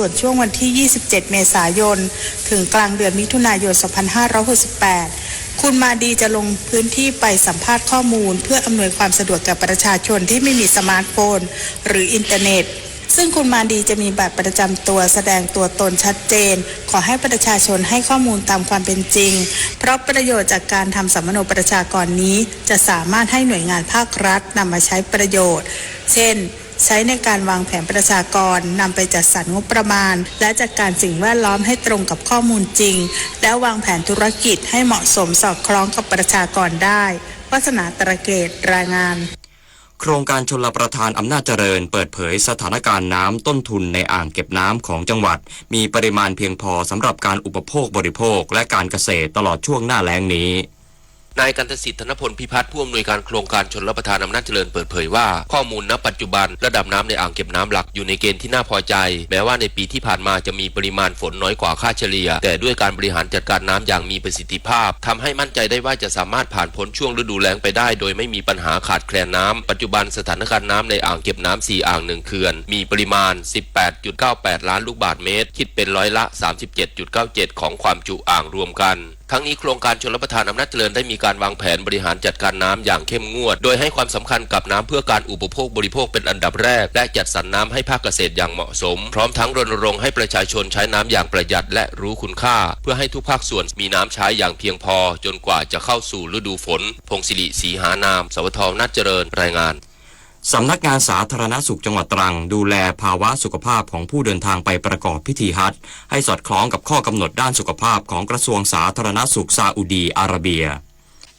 ส่วนช่วงวันที่ 27 เมษายน ถึงกลางเดือนมิถุนายน 2568 คุณมาดีจะลงพื้นที่ไปสัมภาษณ์ข้อมูลเพื่ออำนวยความสะดวกแก่ประชาชนที่ไม่มีสมาร์ทโฟนหรืออินเทอร์เน็ตซึ่งคุณมาดีจะมีบัตรประจำตัวแสดงตัวตนชัดเจนขอให้ประชาชนให้ข้อมูลตามความเป็นจริงเพราะประโยชน์จากการทำสัมมโนประชากรนี้จะสามารถให้หน่วยงานภาครัฐนำมาใช้ประโยชน์เช่นใช้ในการวางแผนประชากรนำไปจัดสรรงบประมาณและจัดการสิ่งแวดล้อมให้ตรงกับข้อมูลจริงและวางแผนธุรกิจให้เหมาะสมสอดคล้องกับประชากรได้วาสนาตระเกตรายงานโครงการชลประทานอำนาจเจริญเปิดเผยสถานการณ์น้ำต้นทุนในอ่างเก็บน้ำของจังหวัดมีปริมาณเพียงพอสำหรับการอุปโภคบริโภคและการเกษตรตลอดช่วงหน้าแล้งนี้นายกันตสิทธิ์ธนพลพิพัฒน์ผู้อำนวยการโครงการชลประทานอำนาจเจริญเปิดเผยว่าข้อมูลณปัจจุบันระดับน้ำในอ่างเก็บน้ำหลักอยู่ในเกณฑ์ที่น่าพอใจแม้ว่าในปีที่ผ่านมาจะมีปริมาณฝนน้อยกว่าค่าเฉลี่ยแต่ด้วยการบริหารจัดการน้ำอย่างมีประสิทธิภาพทำให้มั่นใจได้ว่าจะสามารถผ่านพ้นช่วงฤดูแล้งไปได้โดยไม่มีปัญหาขาดแคลนน้ำปัจจุบันสถานการณ์น้ำในอ่างเก็บน้ำ4อ่าง1เขื่อนมีปริมาณ 18.98 ล้านลูกบาศก์เมตรคิดเป็นร้อยละ 37.97 ของความจุอ่างรวมกันทั้งนี้โครงการชลประทานอำนาจเจริญได้มีการวางแผนบริหารจัดการน้ำอย่างเข้มงวดโดยให้ความสำคัญกับน้ำเพื่อการอุปโภคบริโภคเป็นอันดับแรกและจัดสรรน้ำให้ภาคเกษตรอย่างเหมาะสมพร้อมทั้งรณรงค์ให้ประชาชนใช้น้ำอย่างประหยัดและรู้คุณค่าเพื่อให้ทุกภาคส่วนมีน้ำใช้อย่างเพียงพอจนกว่าจะเข้าสู่ฤดูฝนพงศิริศรีหานามสวทอำนาจเจริญรายงานสำนักงานสาธารณสุขจังหวัดตรังดูแลภาวะสุขภาพของผู้เดินทางไปประกอบพิธีฮัจญ์ให้สอดคล้องกับข้อกำหนดด้านสุขภาพของกระทรวงสาธารณสุขซาอุดีอาระเบีย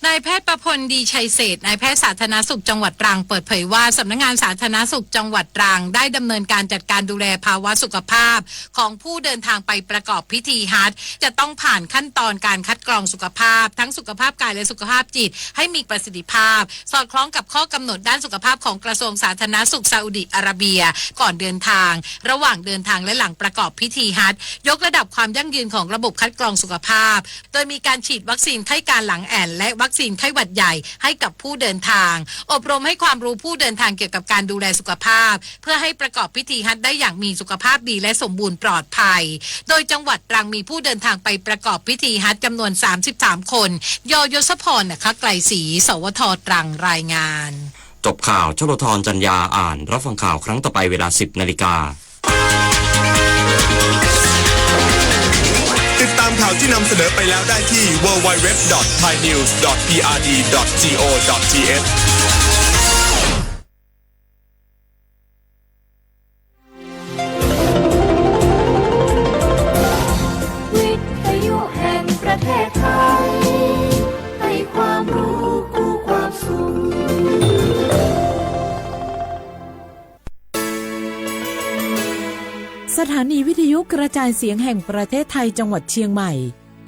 นายแพทย์ประพลดีชัยเศรษฐ์นายแพทย์สาธารณสุขจังหวัดตรังเปิดเผยว่าสำนักงานสาธารณสุขจังหวัดตรังได้ดำเนินการจัดการดูแลภาวะสุขภาพของผู้เดินทางไปประกอบพิธีฮัจญ์จะต้องผ่านขั้นตอนการคัดกรองสุขภาพทั้งสุขภาพกายและสุขภาพจิตให้มีประสิทธิภาพสอดคล้องกับข้อกำหนดด้านสุขภาพของกระทรวงสาธารณสุขซาอุดิอาระเบียก่อนเดินทางระหว่างเดินทางและหลังประกอบพิธีฮัจญ์ยกระดับความยั่งยืนของระบบคัดกรองสุขภาพโดยมีการฉีดวัคซีนไข้การหลังแอนและวัคซีนไข้หวัดใหญ่ให้กับผู้เดินทางอบรมให้ความรู้ผู้เดินทางเกี่ยวกับการดูแลสุขภาพเพื่อให้ประกอบพิธีฮัจญ์ได้อย่างมีสุขภาพดีและสมบูรณ์ปลอดภัยโดยจังหวัดตรังมีผู้เดินทางไปประกอบพิธีฮัจญ์จำนวน33คนยศพรนะคะไกลศรีสวทตรังรายงานจบข่าวชลธรจัญญาอ่านรับฟังข่าวครั้งต่อไปเวลา 10 นาฬิกาติดตามข่าวที่นำเสนอไปแล้วได้ที่ www.thainews.prd.go.thวิทยุแห่งประเทศไทยให้ความรู้คู่ความสุขสถานีวิทยุกระจายเสียงแห่งประเทศไทยจังหวัดเชียงใหม่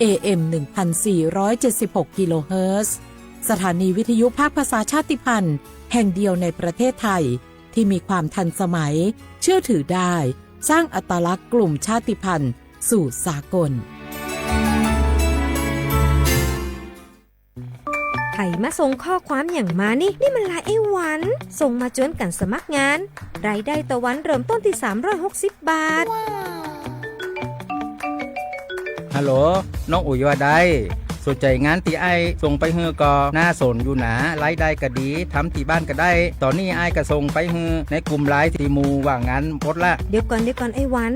AM 1476 กิโลเฮิรตซ์สถานีวิทยุภาคภาษาชาติพันธุ์แห่งเดียวในประเทศไทยที่มีความทันสมัยเชื่อถือได้สร้างอัตลักษณ์กลุ่มชาติพันธุ์สู่สากลไผ่มาส่งข้อความอย่างมานี่มันลายไอ้หวันส่งมาจวนกันสมัครงานรายได้ต่อวันเริ่มต้นที่360 บาทฮัลโหลน้องอุ๋ยว่าได้สนใจงานตีไอส่งไปฮือก็น่าสนอยู่นะรายได้ก็ดีทำที่บ้านก็ได้ตอนนี้ไอก็ส่งไปฮือในกลุ่มไลน์ที่มูว่างานหมดละเดี๋ยวก่อนไอ้หวัน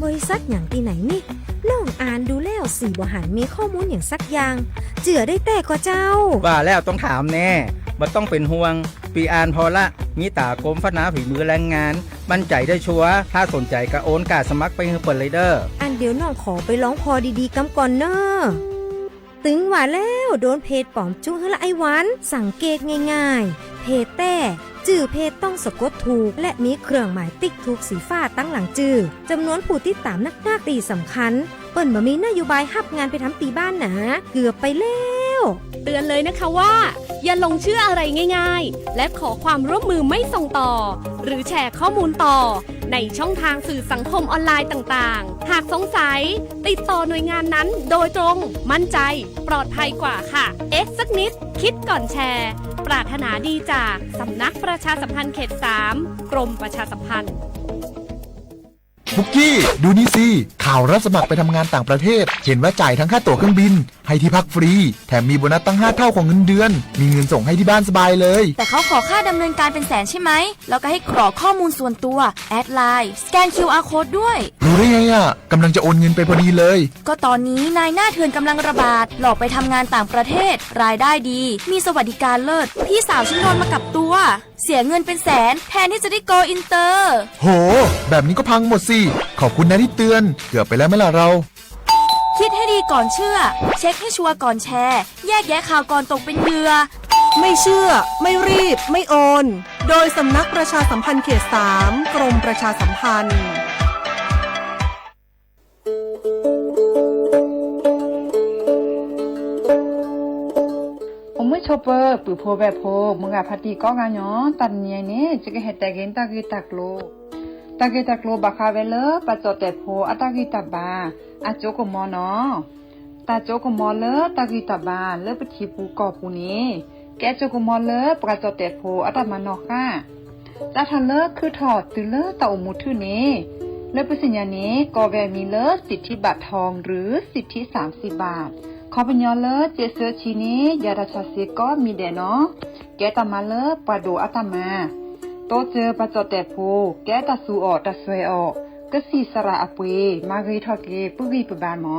บริษัทอย่างที่ไหนนี่น้องอ่านดูแล้วสีบ่หันมีข้อมูลอย่างสักอย่างเจือได้แต่ก็เจ้าว่าแล้วต้องถามแน่บ่ต้องเป็นห่วงปีอ่านพอละมีตากรมพัฒนาฝีมือแรงงานมั่นใจได้ชัวร์ถ้าสนใจก็โอนกาสมัครไปฮือเปิดเลยเด้ออันเดี๋ยวน้องขอไปร้องพอดีๆกำก่อนเน้อตึงว่าแล้วโดนเพจปลอมจุ้งละไอ้หวันสังเกตง่ายๆเพจแต่จื่อเพจต้องสะกดถูกและมีเครื่องหมายติ๊กถูกสีฟ้าตั้งหลังจื่อจำนวนผู้ติดตามนักตีสำคัญเปิ้นบ่มีนโยบายรับงานไปทำตีบ้านนะเกือบไปแล้วเตือนเลยนะคะว่าอย่าลงเชื่ออะไรง่ายๆและขอความร่วมมือไม่ส่งต่อหรือแชร์ข้อมูลต่อในช่องทางสื่อสังคมออนไลน์ต่างๆหากสงสัยติดต่อหน่วยงานนั้นโดยตรงมั่นใจปลอดภัยกว่าค่ะสักนิดคิดก่อนแชร์ปรารถนาดีจากสำนักประชาสัมพันธ์เขต 3 กรมประชาสัมพันธ์ บุกกี้ดูนี่สิข่าวรับสมัครไปทำงานต่างประเทศเห็นว่าจ่ายทั้งค่าตั๋วเครื่องบินให้ที่พักฟรีแถมมีโบนัสตั้ง5 เท่าของเงินเดือนมีเงินส่งให้ที่บ้านสบายเลยแต่เขาขอค่าดำเนินการเป็นแสนใช่ไหมแล้วก็ให้กรอกข้อมูลส่วนตัวแอดไลน์สแกน QR Code ด้วยรู้ได้ไงอ่ะกำลังจะโอนเงินไปพอดีเลยก็ตอนนี้นายหน้าเถื่อนกำลังระบาดหลอกไปทำงานต่างประเทศรายได้ดีมีสวัสดิการเลิศพี่สาวฉันโดนมากับตัวเสียเงินเป็นแสนแทนที่จะได้โกอินเตอร์โหแบบนี้ก็พังหมดสิขอบคุณนะที่เตือนเกือบไปแล้วไหมล่ะเราคิดให้ดีก่อนเชื่อเช็คให้ชัวร์ก่อนแชร์แยกแยะข่าวก่อนตกเป็นเหยื่อไม่เชื่อไม่รีบไม่โอนโดยสำนักประชาสัมพันธ์เขต 3 กรมประชาสัมพันธ์ชอปเปอร์ปือโพแบบโพมึงอะพัตีก็งานย้อนตันเนียนี่จะก็เฮ็ดแต่เกนตากีตักโลบักคาเวเลปะจอแต่โพอะตากีตาบาอะโจกมอเนาะตาโจกมอเลตากีตาบาเลปะทีปูกอปูนี้แกโจกมอเลปะจอแต่โพอะตามานอค่ะตาทันเลคือถอดตือเลตาอมูทื่อนี้เลปะสัญญานี้ก็แวมีเลสิทธิบัตรทองหรือสิทธิ30 บาทขอเป็นยอเลเจเซอร์ชีนี้ยาดาชาเซก็มีเดเนาะแกตามาเลปะโดอะตามาโตเจอปะจอแต่โพแกตาสูออตาสวยออกก็สีสระอปุยมาเกยทอเกปุกีปบานหมอ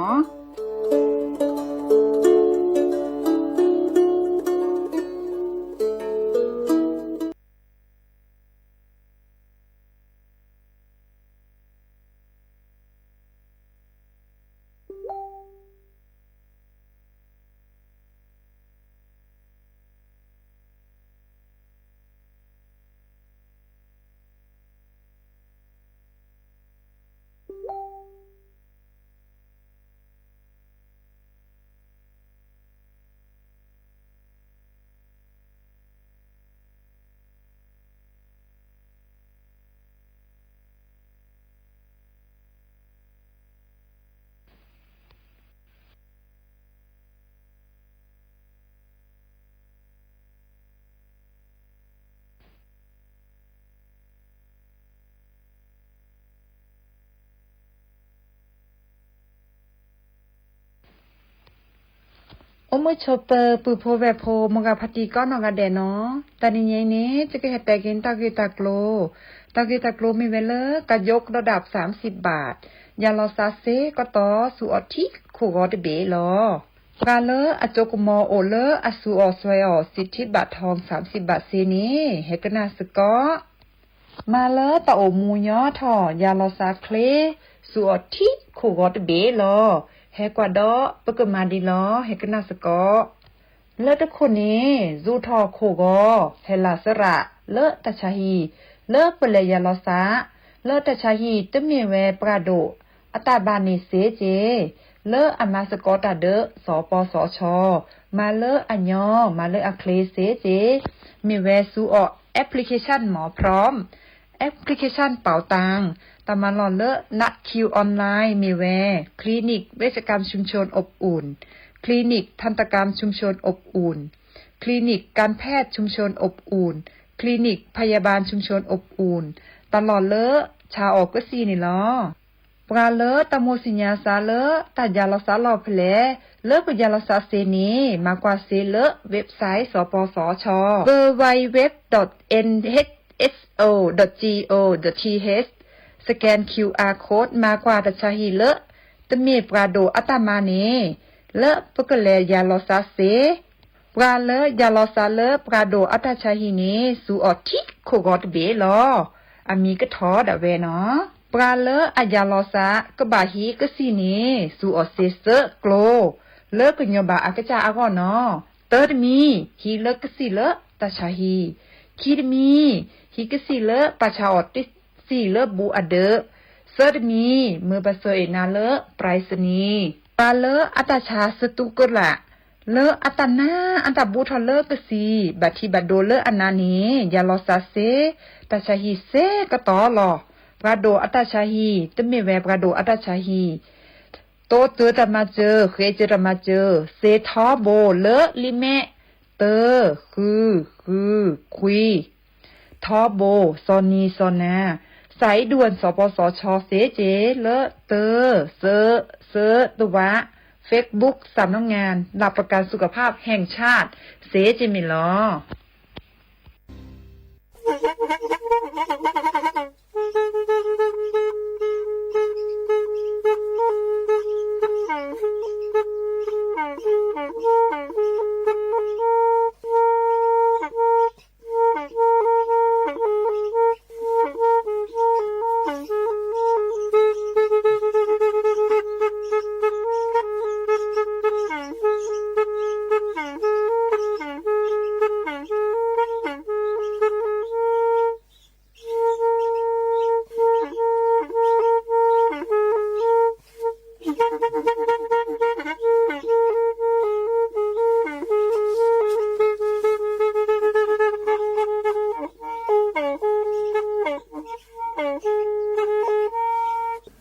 โอมชอปเปอร์ปือโพแบบโพมกะพัตีก็นอกะแดเนาะตานี้นี้จะก็เฮ็ดแต่กินตากีตากโลมีเวลกะยกระดับ30 บาทยาลอซาเซก็ต่อสุอทิคู่ก็ได้เบลอกาเลอจกมอโอเลอสุอสวยอสิทธิบัตรทอง30 บาทเซนี้เฮกนาสกอมาเลอตะโอมูยอทอยาลอซาเคลสุอทิคู่ก็ได้เบลอเฮกว่าดอปกมาดีลอเฮกนาสกอเลตะคนนี้จูทอโคกอเฮลาสระเลตะชาฮีเลเปเลยาลอซาเลตะชาฮีตะเมเวปราโดอตาบานิเซเจเลอามาสกอตาเดสปสชมาเลอัญญอมาเลอะเคลเซเจมีเวซูอแอปพลิเคชันหมอพร้อมแอปพลิเคชันเป่าตังตามาลอนเลนัดคิวออนไลน์มีแวคลินิกเวชกรรมชุมชนอบอุ่นคลินิกทันตกรรมชุมชนอบอุ่นคลินิกการแพทย์ชุมชนอบอุ่นคลินิกพยาบาลชุมชนอบอุ่นตลอดเลชาออกก็ซีนี่ลอปราเลตะโมสิญญาซาเลตายาลสาลอเพลเลปยาลสาเซนีมากว่าเซเลเว็บไซต์สปสช www.nhso.go.th สแกน QR Code มากว่าดัชหีเลตะเมปราโดอัตมาเนเลปกเลยาลสาเซปราเลยาลสาเลปราโดอัตชาหีเนสูออทิโคกอตเบลออามีก็ทอดะเวเนาะปราเลอะยาลอซากะบาฮีกะซีนีสูออเซเซโกลเลกะญบาอะกะจาอะกอเนาะเตอร์มีฮีเลกะซีเลตาชาฮีคีดมีฮีกะซีเลปาชาออติซีเลบูอะเดเซอร์มีเมื่อบะเซเอนาเลปรายสนีปาเลอะตาชาสตุกละเลอะตานาอันตาบูทอเลกะซีบัดทีบัดโดเลอะนานียาลอซาเซตาชาฮีเซกะตอลอปราโดอัตชาฮีตะเมเวปราโดอัตชาฮีโตเจอตะมาเจอเคเจตะมาเจอเซทอโบเลลิเมเตอคือคุยทอโบซอนีซอนาเซ สายด่วนสปสชเสเจเลอะเตอเซอตุวะ Facebook สำนักงานหลักประกันสุขภาพแห่งชาติเสเจมิลอ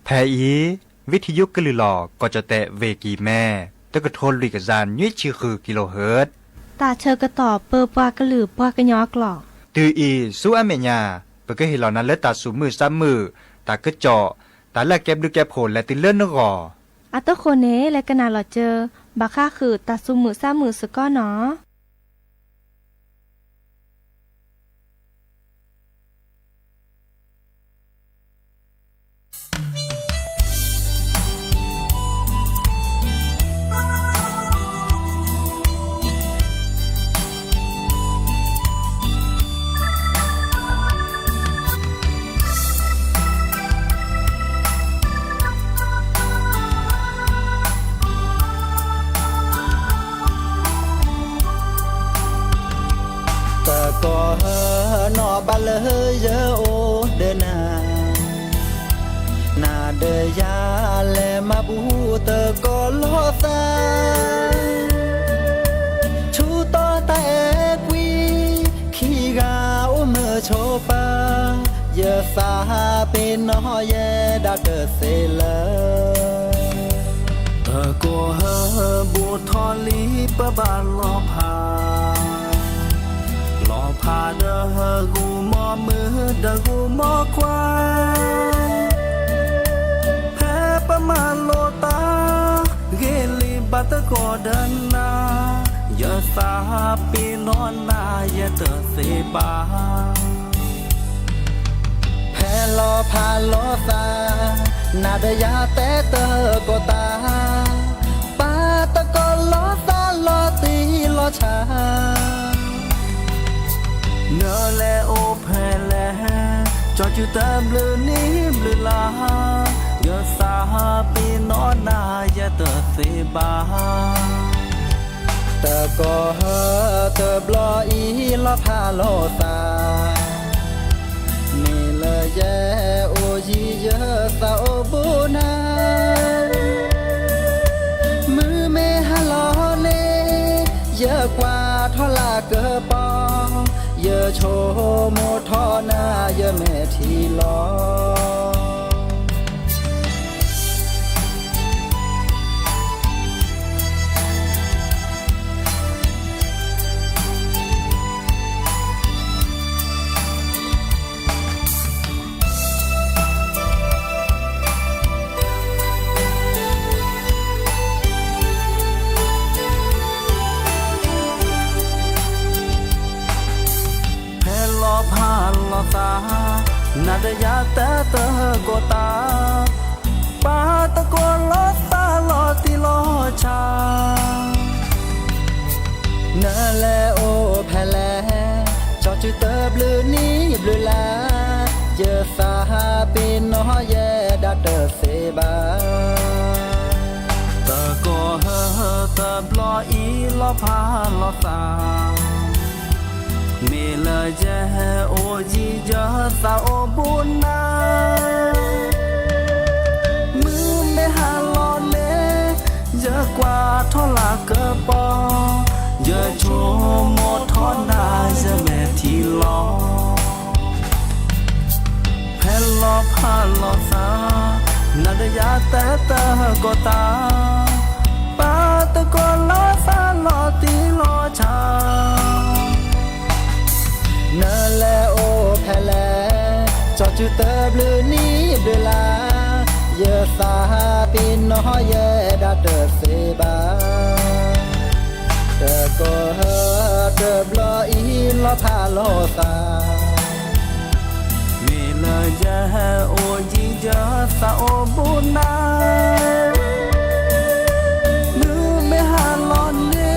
แพอีวิทยุกลือหลอกก็จะแตะเวกีแม่ตะกะโทนลิกจานยี่ชื่อคือกิโลเฮิรตซ์ตาเชอกระตอบเปอปากระหลือปากระยอกหลอกตืออีสู้อเมญาเปก็เห็นเหล่านั้นและตาสูมือซ้ำมือตากระเจาะตาละแก็บดูแก็บผลและติเลื่อนนกออัตโคเนและกนาหลอเจอบาค่าคือตาสูมือซ้ำมือสก้อเนาะเลยเยอะโอเดนาเดยาเลมาบูเตกอลอซาชูตอตาเอกวีขี้กาโอเมอโชปาเยสาเป็นน้อยเยดาเดเซลเตกอเฮบูทอลีปะบาลอพาพาเดอกูมอมือเดอกูมอควายแพ้ประมาณโลตาเกลีบัตกอดันนาอย่าสาปีนอนนาอย่าเตอเสบาแพ้ลอพาลอซานาเดยาแต่เตอกอตาปาตะกอลอซาลอตีลอชาเนอแลโอแพแลจอจูตาบลือนี้บลือลาอย่าสาปีนอนนาอย่าเตอเสบาเตอกอเตอบลออีลอพาลอตานี่เลยแยโอยีเยสาโอบูนามือเมฮาลอเลเยอะกว่าทอลาเกอปอเยอะโชโมทอนาเยอะแม่ทีลอนาเดยาแต่เตอโกตาปาตะโกลอตาลอติลอชาเนแลโอแพแลจอจูเตอบลือนี้บลือลาเยอะสาปีนอแยดาเตอเสบาตะโกเฮเตอบลออีลอพาลอซาเมลเจโอจีจาสาโอบุนามือเมฮาลอเลเยอะกว่าทอลาเกอปอเยอะโชโมทอนาจะแม่ทีลอแพลอพาลอซานาเดยาแต่เตอกอตาปาตะกอลอซาลอตีลอชาเนแลโอแพแลจ จอดจุเตอเบลือนี้เบลือลาเยอะสาปีน้อยแย่ดาเตอเซบาเตอก็เตอบลออีลอพาโลซามีเลยยาโอจิจาสาโอบุนาลืมไม่หาลอนเล่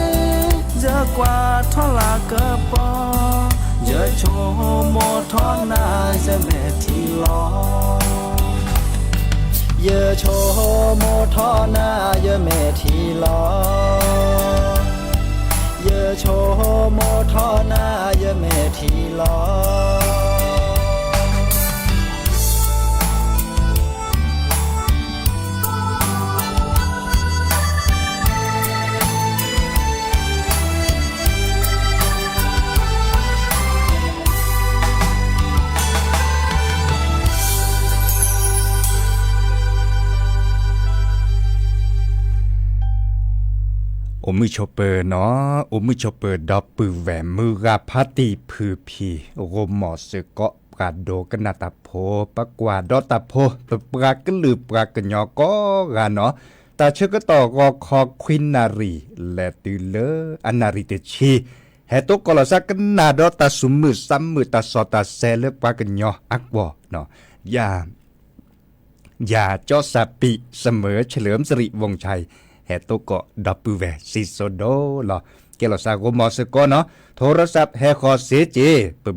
เยอะกว่าทอลาเกอปอเยอะโชโมทอนาจะแม่ที่รอเยอะโชโมทอนาเยอะแม่ที่รอเยอะโชโมทอนาเยอะแม่ที่รอโอมือชอเปอร์เนาะโอมือชอเปอร์ดอปปือแหวมมือกาพาติพือพีโอหมอเสกะปราโดกันนาตาโพปะกวาดอตาโพปรากลือปรากญอก็กาเนาะตาเชก็ต่อกอคอควินนารีและตือเลอนาริเตชีเฮโตกอลสักกันนาดอตาสุมือซัมมือตาสอตาเซเลปรากญออักวอเนาะอย่าจอสปิเสมอเฉลิมสิริวงชัยเฮโตโกดับเบิลแวซิโซโดลอเกลซาโกมอสโกเนาะโทรศัพท์แฮคอเซเจ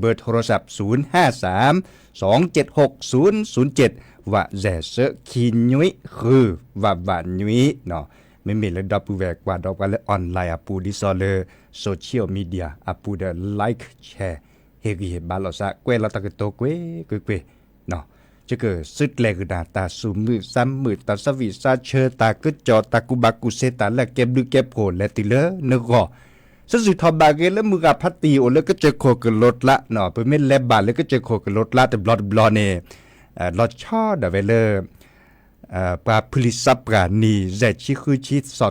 เบอร์โทรศัพท์053-276-007ว่าแจเซคีนุยคือว่าบานนุยเนาะไม่มีเลยดับเบิลแวกว่าดอกกันเลยออนไลน์อาปูดิซอเลโซเชียลมีเดียอาปูเดไลค์แชร์เฮกิบาลอซาเกวลาตะกโตเกวเนาะจะเกิดสุดแรงดาตาสูมือซ้ำมือตาสวิซาเชอตากึจอตากุบักกุเซตาและเก็บดูเก็บโผล่และติเลเนกอสุดทอบาเกแล้วมือกับพัตตีโอแล้วก็เจอโคกรถละเนาะเพื่อไม่แลบบาแล้วก็เจอโคกรถละแต่บลอเนี่ยรถช่อเดเวเลปลาพลิซับกานีแจชิคือชีสอด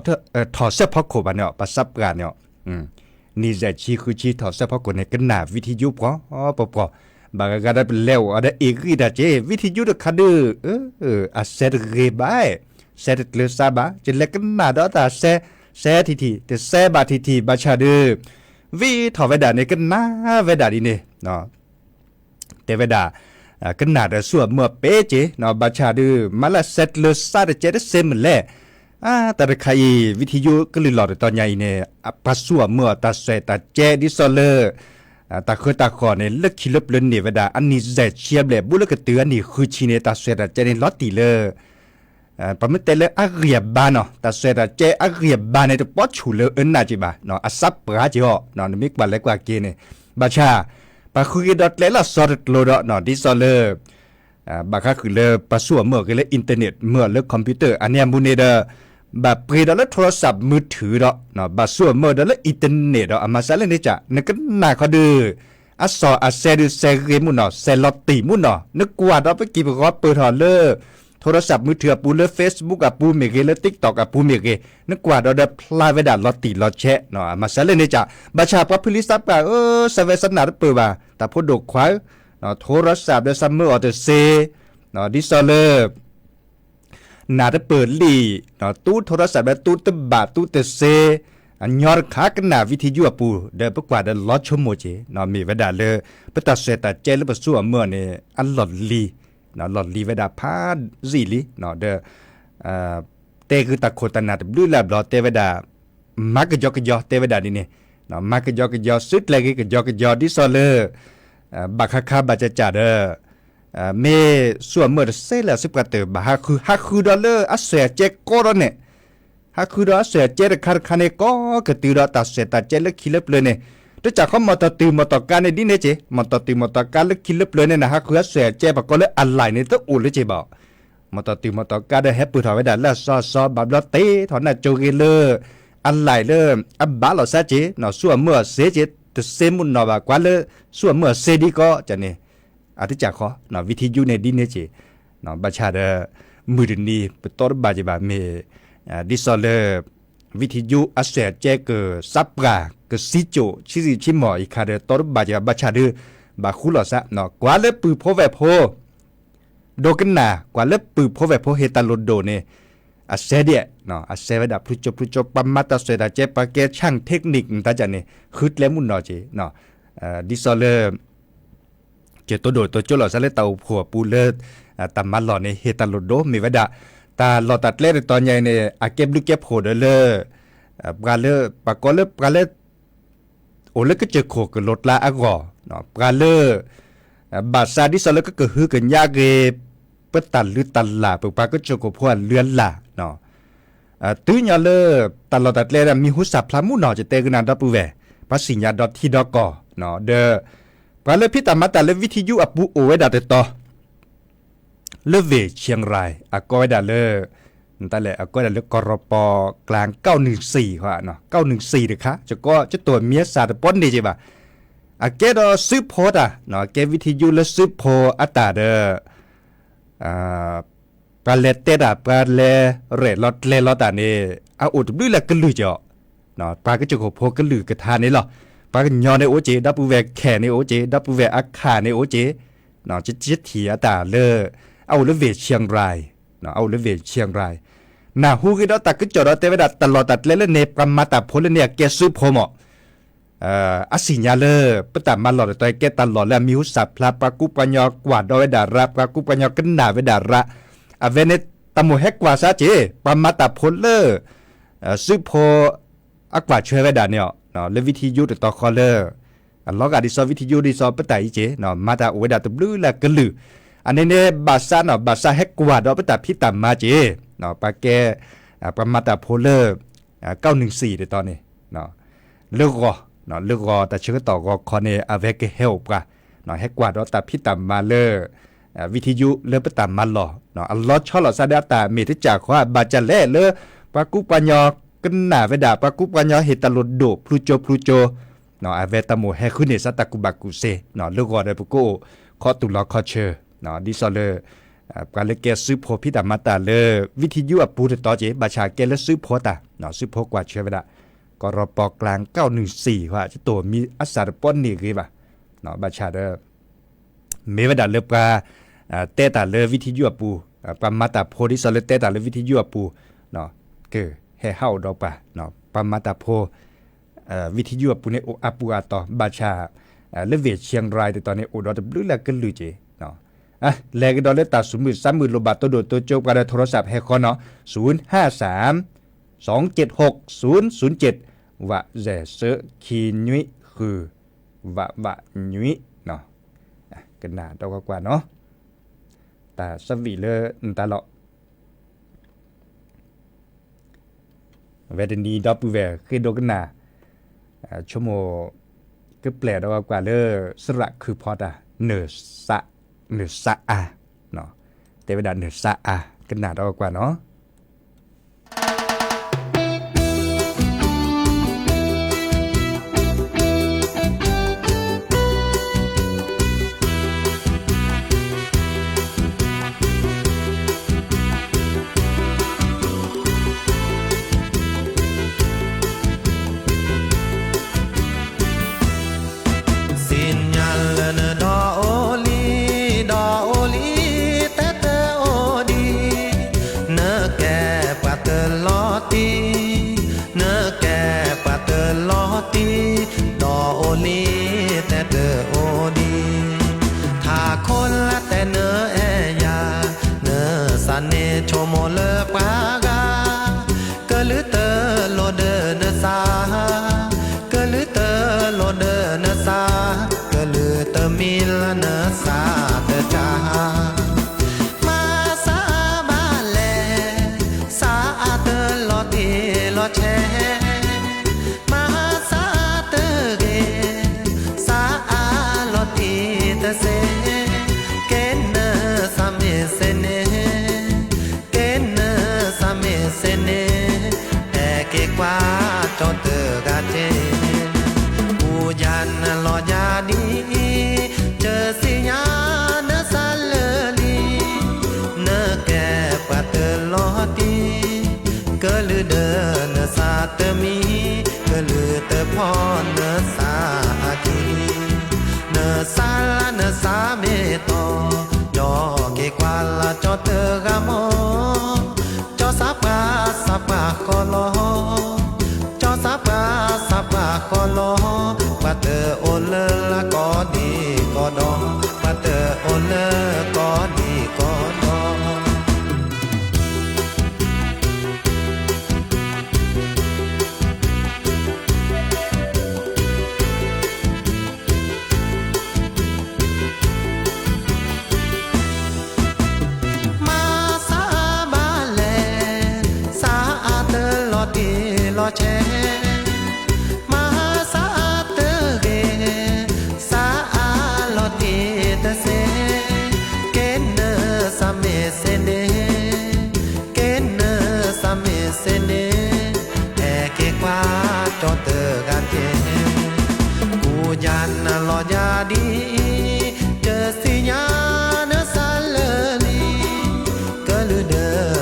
ถอดเสื้อผ้าโคบานเนาะปลาซับกาเนี่ยนี่แจชิคือชีถอดเสื้อผ้าโคในกันหนาวิทยุพอบางก็ได้เป็นเร็วอะไรอีกที่ได้เจวิธียุทธคดีอาเซตเรียบไปเซตเลสาบะจะเล็กหนาดอตาเซทีแต่เซบาทีบาชาดืวิถอเวดาเนี่ยก็น่าเวดาดีเนี่ยเนาะแต่เวดาก็น่าจะส่วนเมื่อเป๊ะเจเนาะบาชาดืมาละเซตเลสาเจได้เซมเล่แต่ใครวิธียุก็เลยหลอดตอนใหญ่เนี่ยปัสส่วนเมื่อตาเซตาเจดิโซเลตาคือตาขอเนี่ยเลิกคิดลบเล่นเนี่ยเวลาอันนี้แจเชียบเลยบุรุษก็เตือนนี่คือชีเนตาเสดจะในลอตตีเลยประมาณแต่เลยอาเรียบานเนาะตาเสดเจอาเรียบานเนี่ยจะปอดชูเลยน่าจิบะเนาะอาซับปราจิฮะเนาะนึกว่าเล็กกว่าเกเนี่ยบาชาปะคุยดอทเลยละสอดโลดเนาะดิซอเลบาค่าคือเลยปัสสาวะเมื่อก็เลยอินเทอร์เน็ตเมื่อเลยคอมพิวเตอร์อันนี้บุญเนี่ยแบบเปลี่ยนแล้วโทรศัพท์มือถือเนาะแบบส่วนเมื่อแล้วอินเทอร์เน็ตอามาใช้เล่นได้จ้ะนึกก็น่าเขาดูอัศอเซดูเซเรมุนเนาะเซลติมุนเนาะนึกกว่าเราไปกี่ปีก็เปิดหอเลยโทรศัพท์มือถือปูเลยเฟซบุ๊กกับปูเมกเลยติ๊กต็อกกับปูเมกนึกกว่าเราได้พลาดไปด่าลอติลอแชะเนาะมาใช้เล่นได้จ้ะบัชาพระพลิสับกับเซเวสนาเปิดมาแต่พอดกควายเนาะโทรศัพท์ได้ซัมเมอร์ออเดอร์เซเนาะดิซอเลนาจะเปิดลีเนาะตู้โทรศัพท์แบบตู้ตบาตู้เตเซอันยอดขากันนาวิทยุปูเดินประกว่าเดินลอดชั่วโมงเจเนาะมีเวลาเลยประตัดเสตเจหรือประสู้เมื่อเนี่ยอันหลอดลีเนาะหลอดลีเวลาพาซีลีเนาะเดเตคือตะโคตนาตบลูแลบลอเตเวลามักกะยอกยอเตเวลานี่เนี่ยเนาะมักกะยอกยอสุดเลยกะยอกยอดิซอเลบักคาบาจะจ่าเด้อเมส่วนเมื่อเซลล์สิบกว่าเตบฮักคือดอลเลอร์อัเสียเจก็รเนี่ยฮักคือดอลเสียเจ的คาร์คาเนก็กติดอตัดเสียตัดเจเล็กคิลเปเลยเนี่ยแต่จากเขามาตัดตีมาต่อการในดินเนี่ยเจมาตัดตีมาต่อการเล็กคิลเปเลยเนี่ยนะฮักคือเสียเจปก็เลยอะไรเนี่ยต้องอุ่นเลยเจบอกมาตัดตีมาต่อการได้แฮปปี้ถอยไว้ได้แล้วซอแบบลอตเต้ถอนน่ะโจเกเลอร์อะไรเลยอับบาลอซาเจเนาะส่วนเมื่อเสียเจแต่เซมุนเนาะว่ากว่าเลยส่วนเมื่อเซดีก็จะเนี่ยอาทิตย์จากเขาเนาะวิธีอยู่ในดินเนี่ยจีเนาะบัชชาเดมือนี้เป็นต้นบาจิบาเมดิซอเลวิธีอยู่อาเซียเจเกซับกากซิโจชิหมออีคาเดต้นบาจิบาบัชชาเดบาคุลอซะเนาะกว่าเลยปือโพเวโพ โดกันหนากว่าเล็บปือพอแบบพอเฮตาลโดเนี่ยอาเซเดียเนาะอาเซเวดาพลุจปั๊มมาตาเสดาเจปาเกช่างเทคนิคตาจันเนี่ยคึดแล้วมุนเนาะเจเนาะดิซอเลเจตัวโดตัวโจหล่อซะเลยเตาผัวปูเลตามมาหล่อในเฮตาลโดมีเวดาตาหล่อตัดเล่ตอนใหญ่เนี่ยอาเก็บลูกเก็บโหดเลยปลาเลปากเลปลาเลโอเลก็เจอโขกรถละอากอเนาะปลาเลบาซาดิซอเลก็เกิดฮือกันยากเกเปิดตันหรือตันหลาปปาก็เจอกับพวกเลือนหลาเนาะตื้อยาเลตลอดตัดเล่มีหุสับพลามุนเนาะจะเตกันนานดับปูแวภาษีญาดอที่ดอกอเนาะเด้อปลาเลพิตามาแต่เลวิทยุอปูโอเวดาเตต่อเลเวเชียงรายอากอยดาเลนั่นแหละอากอยดาเลกรปกลาง914ค่ะเนาะ914เด้อค่ะจะตัวเมียสาดป้อนดีจิบ่ะอาเกดซื้อโพดอ่ะเนาะเกวิทยุและซื้อโพอัตตาเด้อปลาเลเตดาปลาเลเรลอดเลลอดตานี่เอาอุดด้วยละกะลือจ่อเนาะปลาก็จะโคโพกะลือกะทานนี่หรอปลาก็ยอในโอเจดับปูแวแค่ในโอเจดับปูแวอาคาในโอเจเนาะจิตเถียตาเลเอาเลเวเชียงรายเนาะเอาเลเวเชียงรายน่าฮู้คือดอตาก็จ่อดอเตเวดาตลอดตัดเลเนปรมาตาโพลเนี่ยแกซื้อโพหมออาสิญญาเลปตามาหลอดตัวแกตลอดแล้วมิวสับพลาปากุปัญญากวาดดอยดาระปากุปัญญากันหนาเวดาระอเวเนตโมเฮกวาซาเจปามาตาพลเลซื้อโพอักวาช่วยเวดาเนี่ยเนาะเลวิธียุตต่อคอเลล็อกอดิซอวิธียุดิซอปตาอีเจเนาะมาตาเวดาตบลือละกะลืออันนี้เนี่ยบาซาเนาะบาซาเฮกวาดอปตาพิตามาเจเนาะปาแกปามาตาพลเล914เดตอนนี้เนาะเลิกรอเนาะเลือกรอแต่เชื่อต่อก็คอนเนอเวกเฮลปะเนาะให้กว่าดอตาพิตามมาเลวิทยุเลปตามมาหล่อเนาะอัลลอฮ์ชอลอซาดาตาเมติจากว่าบาจัเลเลปากุปัญญากันหนาเวดาปากุปัญญาเฮตาลดโดพลูโจเนาะอเวตาโมเฮคุเนซาตากุบากุเซเนาะเลือกรอได้ปุโกคอตุลอคอเชเนาะดิซอเลการเลเกซื้อโพพิตามมาตาเลวิทยุอปูตต่อเจบาชาเกเลซื้อโพตาเนาะซื้อโพกว่าเชเวดากรปกลาง914ว่าจะตัวมีอัสารป้อนนี่คือป่ะเนาะบาชาเดอเมวดาเลปาเตตาเลวิทยุปูปามาตาโพดิซอเลเตตาเลวิทยุปูเนาะเกเฮเฮาดอกป่ะเนาะปามาตาโพวิทยุปูเนี่ยอปูอาต่อบาชาเลเวเชียงรายแต่ตอนนี้โอดอตบลือละกันลือเจเนาะแลกดอเลตา30,000โลบาทตัวโดดตัวโจกระโทรศัพท์ให้คอเนาะ053276007ว่าแจ่เสขีนุ้ยคือว่านุ้ยเนาะกันหนาดอกกว่าเนาะแต่สวีเลตาเลาะเวดนีดับเวคือดอกกันหนาชั่วโมงก็แปลดอกกว่าเลสระคือพอดเนสะอาเนาะแต่เวลาเนสะอากันหนาดอกกว่าเนาะโชโมเลปากาเกลือเตอโลเดนซาเกลือเตอโลเดนซาเกลือเตมิลนซาเตจามาซาบาเลซาเตโลตีโลเชมาซาเตเกซาโลตีเตเซเกนซาเมเซเนเซเนแอเกกว่าจอเตกาเจปูยันลอยาดีเจอสิญาเนซาเลลีเนแกปัตลอตีเกลือเดเนซาเตมีเกลือเตพอเนซาอากีเนซาลาเนซาเมโตยอเกกว่าล คอลอจอสับปาคอลอปาเตอโอเลละก็ดีก็ดอปาเตอโอเลก็ดีก็ดอรอแชมาสาเตเกสาลอติเตเซเกนสาเมเซเนเกนสาเมเซเนแอเกกว่าจอเตกาเจกูยันลอยาดีเจอสิญาเนซาเลลีกะลือเด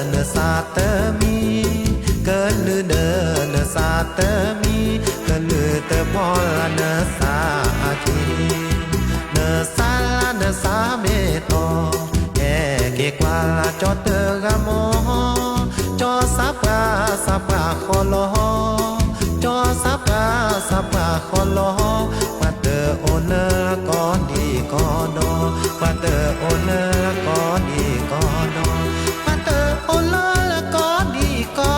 เนซาเตมีกะลือเดสาเตมีกะลือเตพอลเนสาคีเนสาลเนสาเมโตแอเกกวาลจอเตกะโมจอสับปาคอลอจอสับปาคอลอปาเตโอเลก็ดีก็ดอปาเตโอเลก็ดีก็ดอปาเตโอเลก็ดีก็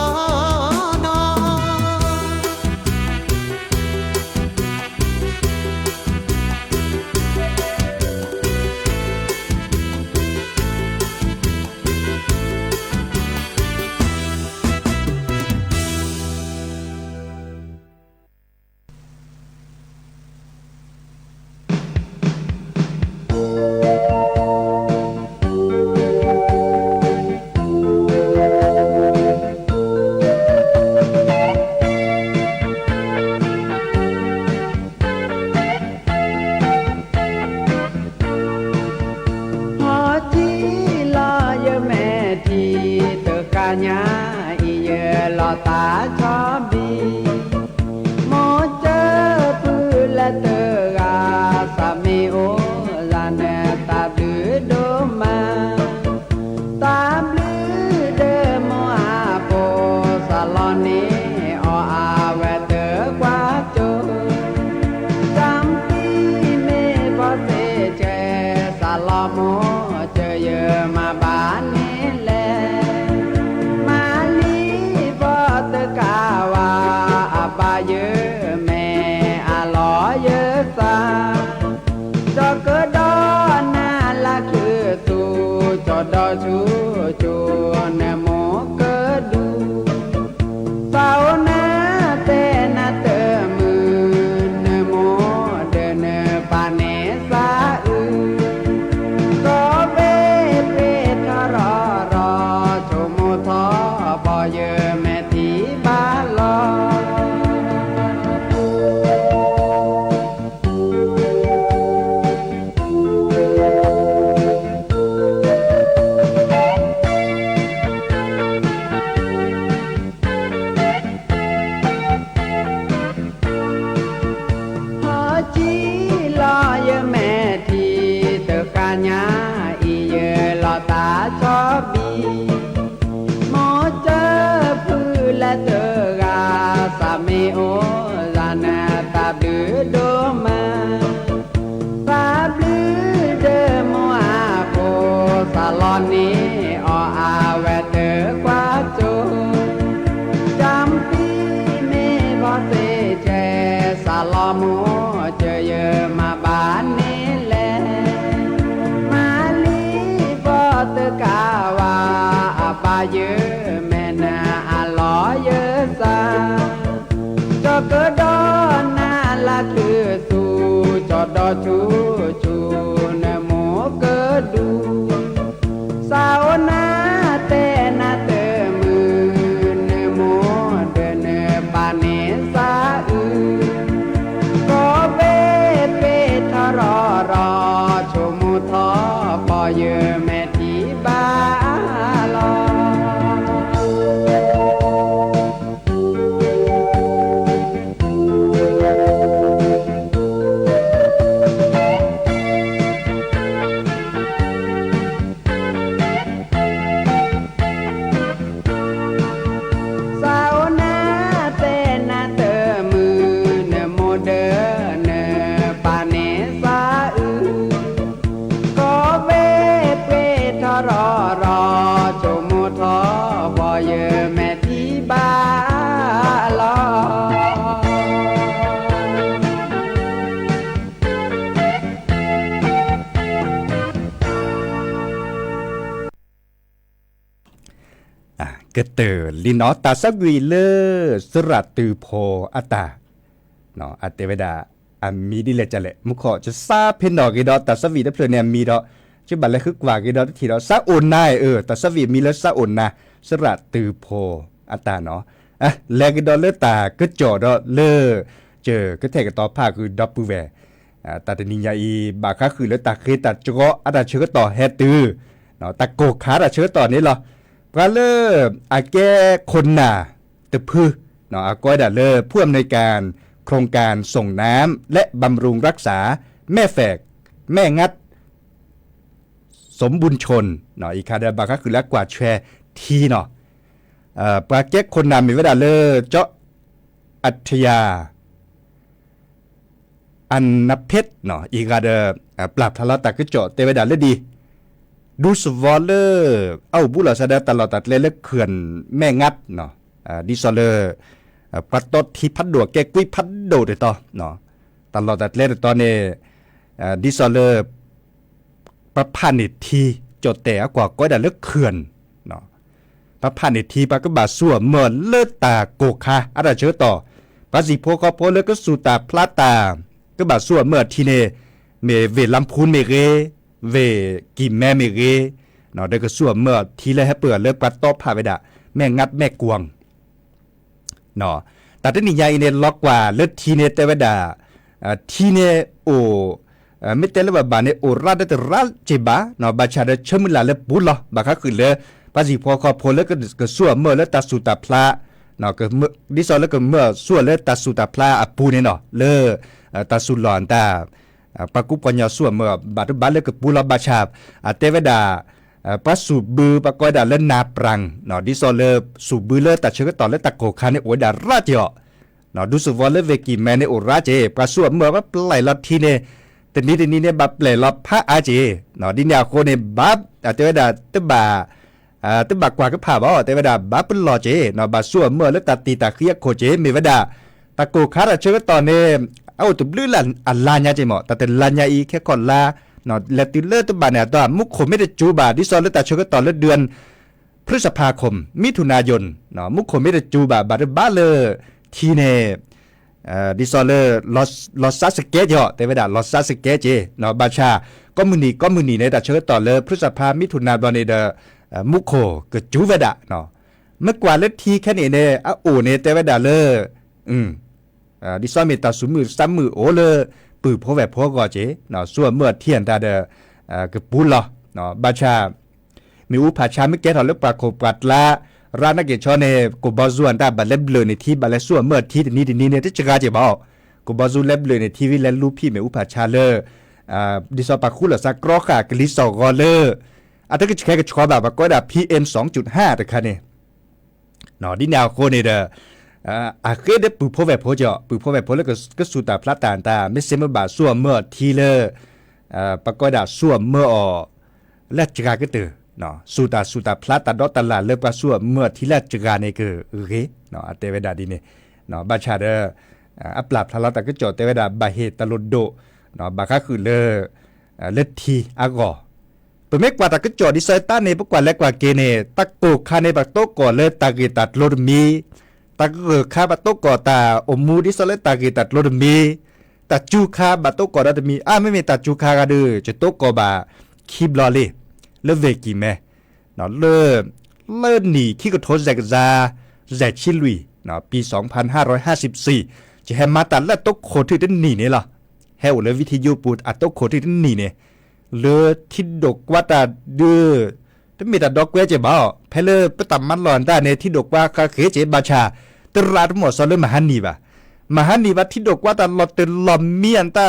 จูจูเนโมเกดูสาวนาเตนาเตมือเนโมเดเนปาเนสาอืก็เวเปทรอรอชโมทอปอเยแมทีบาลอโอลานาตาบลือโดมาตาบลือเดโมอาโปซาลอนนี้ออาเวเตกว่าโจจำปีเมบอเซเจซาลอโมเจเยมาบานนี้แลมาลีบอเตกาวาอาปาเยแม่นาอาลอเยซาจอเกดอนาลาคือสูจอดอจูจูเนโมเกดูสาวนาเตนาเตมือเนโมเดเนปาเนสาอืก็เวเปทรอรอชมุทอปอเยแมทีบาลอ เยอแม่ที่บ้าลอก็เตอลินอตาสักวีเลสระตือโพอัตตาเนาะอัตเตเวดามีดิเลจะแหละมุขอจะซาเพนดอกอีดอตาสวีได้เพลเนี่ยมีดอจะบัดเลยคือกว่าอีดอทีดอซาโอนนายตาสวีมีแล้วซาโอนนาสระตือโพอัตตาเนาะแลกอีดอเลตาก็จอดอเลเจอก็แทกต่อภาคคือดับปูแวตาตนิยาอีบาคาคือแล้วตาเคตาจออัตตาเชื่อต่อแฮตือเนาะตาโกคาตาเชื่อต่อนี้หรอก็เลิกแก้คนหนาตะพือเนาะก้อยดาเลิกผู้อำนวยการโครงการส่งน้ำและบำรุงรักษาแม่แฝกแม่งัดสมบุญชนเนาะอีกคาดาบาก็คือละกว่าแชร์ทีเนาะปลาแก้คนหนามีเวลาเลิกเจาะอัธยาอันนเพชรเนาะอีกคาดาปรับทะเลาะตะกเจาะเตเวดาเลยดีดูสวอลเลอร์เอาบุหรี่แสดงตลอดตัดเล่เขื่อนแม่งัดเนาะดิซอลเลอร์ปัตตที่พัดดัวแกกุ้ยพัดโดดต่อเนาะตลอดตัดเล่ตอนนี้ดิซอลเลอร์ประพันธ์ทีจดแต่กว่าก็ได้เลือกเขื่อนเนาะประพันธ์ทีปากบาสัวเหมือนเลือดตาโกคาอะไรเชื่อต่อภาษีโพก็โพเลือกก็สู่ตาพลาตาก็บาสัวเมื่อทีเนเมเวลำพูนเมเรเวกิแม่เมเกเนาะได้ก็ส่วนเมื่อทีเลยให้เปิดเลิกปัดตอบพาไปดะแม่งัดแม่กวงเนาะแต่ที่นี่ยายเนี่ยล็อกกว่าเลิกทีเนี่ยแต่ว่าดาทีเนี่ยโอไม่แต่ละว่าบาเนี่ยโอราได้แต่ราเจ็บะเนาะบาชาได้เชื่อมือหลานเลยปุ๊บหรอบาค่ะคือเลยภาษีพอพอเลิกก็ส่วนเมื่อเลิกตัดสุตาพระเนาะก็เมื่อดิสอนเลิกก็เมื่อส่วนเลิกตัดสุตาพระปูเนี่ยเนาะเลิกตัดสุหลอนตาปากุปัญญาส่วนเมื่อบาตุบัลเลกปุลบาชาบเทวดาพระสูบือปากอยดาเล่นนาปรังเนาะดิโซเลสูบือเลตัดเชื้อต่อเลตะโกคาในโอดาราเจาะเนาะดูสุวอลเลเวกิแมในโอราเจปราส่วนเมื่อว่าปลายลัทธิเนี่ยแต่นี้เนี่ยบับเปลลับพระอาเจเนาะดินยาโคเนี่ยบับเทวดาตบากว่าก็ผ่าบ่เทวดาบับเป็นหล่อเจเนาะบาส่วนเมื่อเลตัดตีตาเคียโคเจมีวดาตะโกคาราเชื้อต่อเนี่ยเอาตุบลื่นลันอัลลาญาเจหมอแต่ลัญญาอีแค่ก่อนลาเนาะและติเลอร์ตัวบาเนี่ยตัวมุขโคไม่ได้จูบาดิซอลเลตาเชก็ต่อเดือนพฤษภาคมมิถุนายนเนาะมุขโคไม่ได้จูบาบาร์บาเลอร์ทีเนดิซอลเลอร์ลอสซัสเกจแต่เวลาลอสซัสเกจเจเนาะบาชาก็มือนีในตาเชก็ต่อเลยพฤษภามิถุนายนในเดมุขโคก็จูเวดาเนาะเมื่อกว่าเล็ทีแค่นี้เนี่ยโอเนี่ยแต่เวลาเลอดิซอมีตาสุมือซ้ำมือโอเลปือพอแบบพอก็เจเนาะส่วนเมื่อเทียนตาเดกปูลเนาะบาชามีอุปาชาไม่แก่ถอดเลือกปากโคปัดละร้านนักเก็ตชอเนกูบอส่วนตาบัดเล็บเลยในที่บัดเล็บส่วนเมื่อที่นี้เนี่ยที่จะกาเจ็บเอากูบอส่วนเล็บเลยในทีวีและลูกพี่มีอุปาชาเลดิซอปากคู่ละสักกรอกากลิสอกอเลถ้าก็แค่ก็ชอบแบบก็ได้ PM 2.5แต่คันนี่เนาะดิแนวโคเนเดเคยได้ปืนพอแบบพอเจาะปืนพอแบบพอแล้วก็สูตรพลาตานตาไม่เสมอบาส่วนเมื่อทีเลปากดาส่วนเมื่อและจกาก็ตื่นเนาะสูตรพลาตาดอตลาดเลิกปาส่วนเมื่อทีและจกาเนี่ยคือเนาะเทวดาดีเนี่ยเนาะบาชาเดอัปลาบทะเลาะแต่ก็เจาะเทวดาบาเหตุตลดโดเนาะบาค่าคือเลือดทีอากอตัวเมกว่าตะก็เจาะดิไซต้าเนี่ยพวกกว่าและกว่าเกเนตะโกคาในบักโตก่อนเลยตะเกตัดโลดมีตาก็ข้าบัตโตก่อตาอมูดิสเลตากีตัดโลดมีตัดจูคาบัตโตก่อได้มีไม่มีตัดจูคากระดือจะโตก่อบาคีบลอเลยเลิกเวกีแม่เนาะเลิกหนีขี้กระโถแจกซาแจกชิลุยเนาะปี2554จะให้มาตัดและโตโคที่ได้หนีเนี่ยล่ะแฮวเลยวิทยุปูดอัตโตโคที่ได้หนีเนี่ยเลือที่ดกว่าตาดื้อถ้ามีแต่ดอกเวเจ็บบ่เพลอประตำมันหลอนได้ในที่ดอกว่าคาเคเจบาชาตราดหมดซอลมหันนีบะที่ดอกว่าตาหลอดเตลอมเมียนตา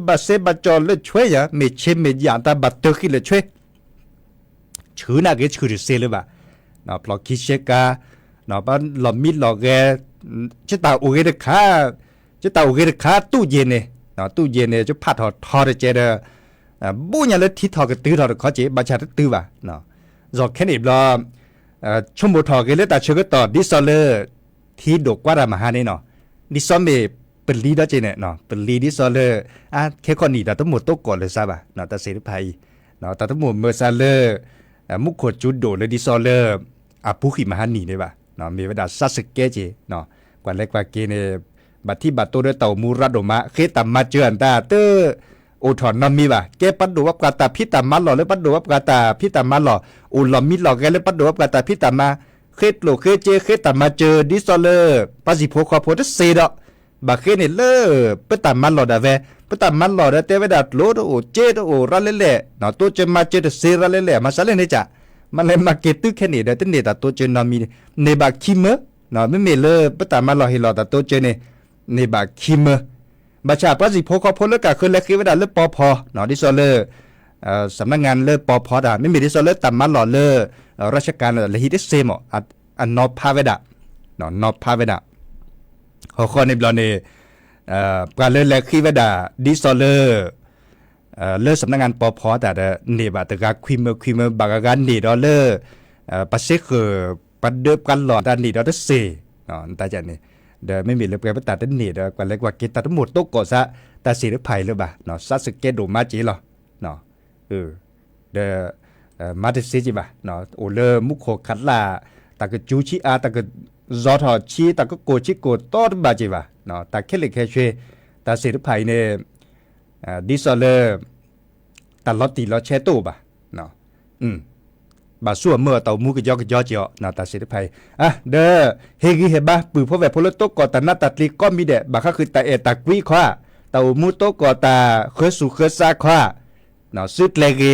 บาเซบาจอลเลยช่วยยะเมเชเมยานตาบัตเตอร์คิเลยช่วยชื่อน่าเกชื่อเซเลยบะเนาะพลอคิเชกาเนาะบ้านหลอมมีหลอกแกจะตาโอเกเดคาตู้เย็นเนี่ยเนาะตู้เย็นเนี่ยจะพัดทอดเจเดบุญยังเลยที่ทอกระตื้อทอดเขาเจ็บบาชาตื้อว่ะเนาะจอกแค่นี้บลอ ชมโบทอเกเลตาเชก็ต่อดิซอเลอร์ที่ดกกว่ารามาฮาเนี่ยเนาะดิซอมเมเป็นลีดเจเนี่ยเนาะเป็นลีดิซอเลอร์แค่คนนี้แต่ต้องหมดโต๊ะก่อนเลยซะบ่ะเนาะแต่เสรีภัยเนาะแต่ต้องหมดเมอร์ซาเลอร์มุขโคจุดโดเลยดิซอเลอร์ผู้ขี่มาฮันนี่ได้บ่ะเนาะมีเวลาซัสเกเจเนาะกว่าเล็กกว่าเกเนี่ยบัดที่บัดโตเดเต่ามูรัดโดมาเคตัมมาเจือนตาเตอโอถอนนำมีบ่ะแกปัดดูวับกาตาพิตามันหล่อเลยปัดดูวับกาตาพิตามันหล่ออุลมิดหล่อแกเลยปัดดูวับกาตาพิตามาเคตโลเคเจเคตัมมาเจอดิซอเลอร์ปาสิโพคอโพตเซดบาเคเนี่ยเลอเปตามันหล่อดาเวเปตามันหล่อดาเตเวดาโลโอเจโอรัลเล่เนาะตัวเจมาเจเซรัลเล่มาซาเลเนจ่ามันเลยมาเกตุแค่นี้เดตเนตาตัวเจนอมีเนบาคิมเนาะไม่มีเลอเปตามันหล่อฮิหล่อดาตัวเจเนบาคิมบัชชาปาสิโพคอโพเลกาคือและคือเวดาเลปอพอเนาะดิซอเลอร์สำนักงานเลปอพอดาไม่มีดิซอเลอร์ตามันหล่อเลอราชการเลฮิเดเซมอันนอพาเวดาเนาะนอพาเวดาข้อในบลอเนการเลือกแลคีเวดาดิซอเลอร์เลือกสำนักงานปอพอแต่เนบาตกาควิมบากาการเนดอเลอร์ปัสเซคือปัดเดือบกันหลอดานเนดอเซเนาะตาจันนี่เดี๋ยวไม่มีเรื่องการตัดเนดกว่าเล็กกว่าเกตัดทั้งหมดโต๊ะก่อซะแต่สีหรือไผ่หรือบ่าเนาะซัสเกโดมาจีหรอเนาะเดี๋ยวมาเดซิจิบ่าเนาะโอเลอร์มุขโคคัดลาตากจูชิอาตากจอทอชีตากโกชิโกต้อบ่าจีบ่าเนาะตาเคลิเคช่วยตาสีหรือไผ่เนี่ยดิซอเลอร์ตลอดตีลอดแช่ตู้บ่าเนาะบาสั่วเมื่อเต่ามูกยอกยอเจาะนาตาสิทธิภัยเด้อเฮกิเฮบ้าปือพ่อแวพลโตกอตานาตัดลีก็มีเดะบาก็คือตาตากวีขวาเต่ามูโตกอตาเคยสู่เคยซาขวาเนาะซึดเลกี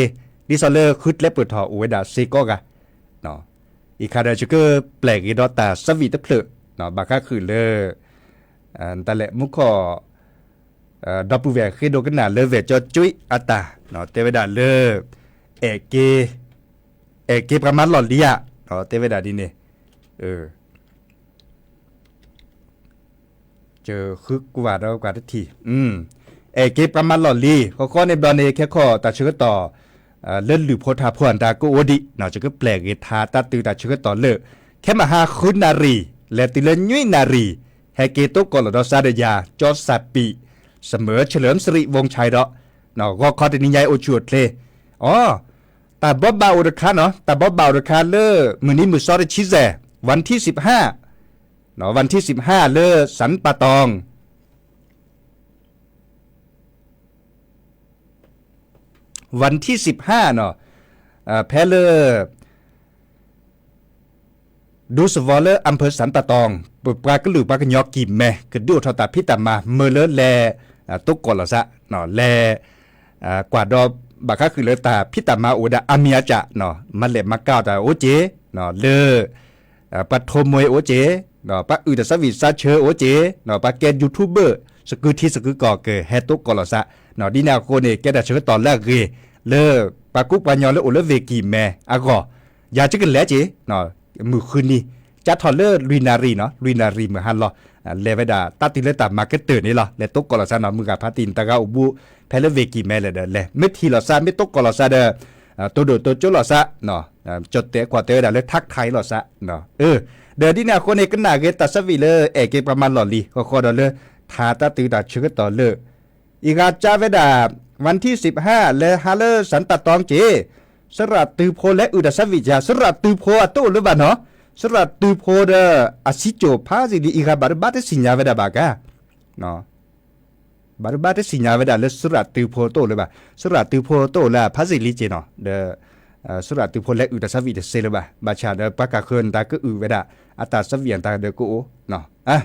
ดิซอเลอร์คุดเล็บเปิดถออเวดาซีก็กะเนาะอีคาเดชก็แปลกอีดอตาสวีตเพลเนาะบาก็คือเลอแต่แหละมุขดับปูแวคือโดกันหนาเลเวจอจุ้ยอัตตาเนาะเตเวดาเลเอเกประมาณหลอดเลียเตเวดาดีเนี่ยเจอคึกกว่าเรากว่าทุกทีเกประมาณหลอดลีข้อในบอลเนแค่ข้อตัดเชื้อต่อเลื่อนหรือโพธาพวนตาก็โอดิเนาะจะก็แปลกทาตัดตือตัดเชื้อต่อเลิกแค่มาหาคุณนารีและติเลนยุ้ยนารีแฮเกโตกอลดอซาเดียจอร์สัตปีเสมอเฉลิมสิริวงชัยเนาะก็ข้อที่นิยายโอชูดเลยแต่บ๊อบบ่าวราคาเนาะแต่บ๊อบบ่าวราคาเลิกมือนี้มือซอดชิแซวันที่15เนาะวันที่15เลิกสันปะตองวันที่15เนาะแพเลอร์ดูสวอลเลอร์อำเภอสันปะตองปลากระหลือปลากระยอกกิมแม่กระดูทอตาพิตามาเมเลอร์แลตุกกอลซะเนาะแลกว่าดอบาก็คือเลตาพิตามาโอดาอามียจะเนาะมันเล็บมาก้าวแต่โอเจเนาะเลปัทโทมวยโอเจเนาะปะอือแต่สวิซาเชอโอเจเนาะปะแกยูทูบเบอร์สกุที่สกุก่อเกแฮตุกกอลซะเนาะดีนาโคเนแกได้เชอตอนแรกเกเลปะกุปัญญาเลโอเลเวกีแม่อะก็อยากจะกันแล้วเจเนาะมือคืนนี้จัดทอเลอร์รีนารีเนาะรีนารีเหมือนฮันลอเลเวดาตัดติเลตามาร์เก็ตเตอร์นี่ล่ะและตุกกอลซะเนาะมือกับพาตินตะกาอุบุแพลเวกีแม่เลยเด้อแลไม่ทีหลอซาไม่ตกกอลอซาเด้อตัวโดตัวโจลอซาเนาะจดเตะกว่าเตะได้เลยทักไทยหลอซาเนาะเดี๋ยวที่เนี่ยคนเอกนาเกตัสวีเลยเกประมาณหลอลีก็ดอเลยทาตาตือตาชื่อต่อเลยอีกาจาเวดาวันที่15และฮาเลสันตะตองเจสระตือโพและอุดสวิจาสระตือโพอโตหรือบ่เนาะสระตือโพเดออาซิโจพาสิดีอีกาบาร์บาเตสิญญาเวดาบากาเนาะบาร์บาเตสิญญาเวดาเลสระตือโพโตเลยบ่สระตือโพโตละพาสิลิเจเนาะเดสระตือโพและอุดสวิจาเซเลยบ่บาชาเดปากาเคินตาก็อือเวดาอัตาสวียนตาเดโกโอเนาะ